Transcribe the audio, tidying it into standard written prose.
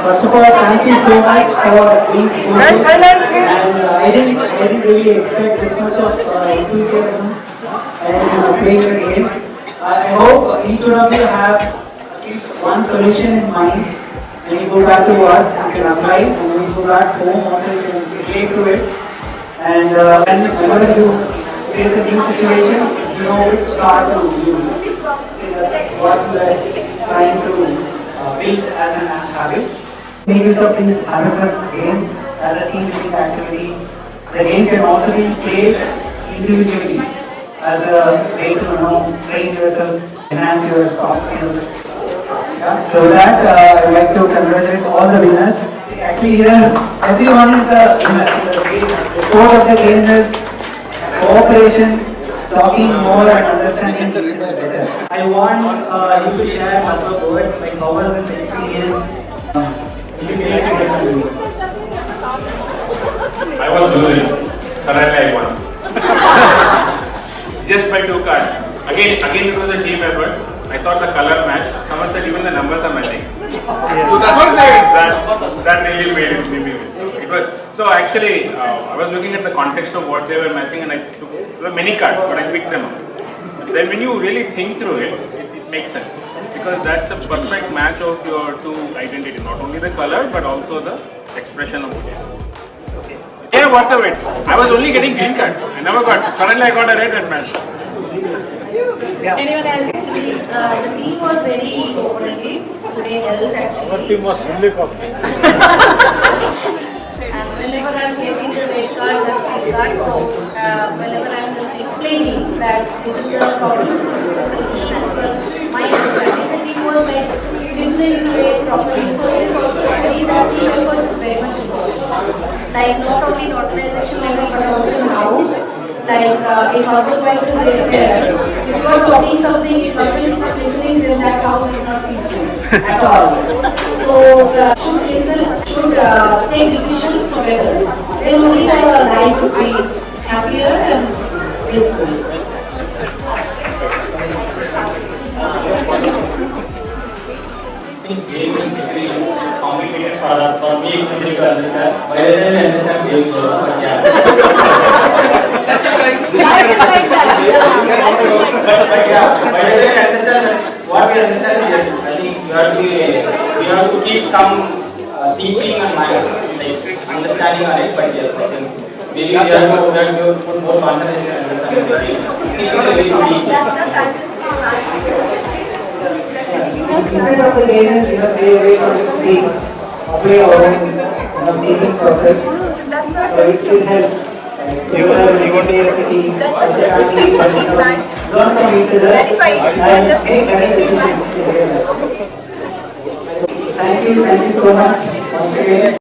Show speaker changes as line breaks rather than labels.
First of all, thank you so much for being supportive. And I didn't really expect this much of enthusiasm and playing the game. I hope each one of you have at least one solution in mind. When you go back to work, you can apply, and when you go back home, also you can relate to it. And whenever you face a new situation, you know which card to use. Okay, that's what we are trying to build as an habit. Make use of these HabitZup games as a team building activity. The game can also be played individually as a way to train yourself, enhance your soft skills. Yeah. So with that, I would like to congratulate all the winners. Actually, here everyone is the winner. The core of the game is cooperation, talking more and understanding each other better. I want you to share a couple of words, like how was this experience? If you like to get to me.
I was losing. Suddenly I won. Just by 2 cards. Again it was a team effort. I thought the color matched. Someone said even the numbers are matching. So that's what that really made me win. It was so actually I was looking at the context of what they were matching, and I took there were many cards, but I picked them up. Then when you really think through it, it makes sense, because that's a perfect match of your two identity, not only the color but also the expression of it. Yeah, what's the wait? I was only getting green cards. I never got. Suddenly I got a red at match.
Yeah. Anyone else? Actually, the team was very cooperative, so they helped actually.
Our team was fully cooperative.
And whenever I'm getting the red cards and green cards, so whenever I'm just explaining that this is the problem, this is the solution, as per my understanding, the team was like listening to it properly. So it is also showing that team effort is very much important. Like not only in organization level but also in house. Like if husband wife is there, if you are talking something, if husband is not listening, then that house is not peaceful at all. So should listen, should take decision together. Then only the life would be happier and peaceful.
Game is very complicated for me especially to understand. By the time I understand games, but yeah. But yeah, by the time I understand what we understand is yes, I think we have to keep some thinking and mind, like understanding on it. But yes, I think maybe we have to put more concentration and understanding the game. I think it's a very deep
The secret of the game is stay away from the screens, play our own thinking process. So it helps. You want to as a team, as a family, learn from each other and make better decisions together. Thank you so much once again.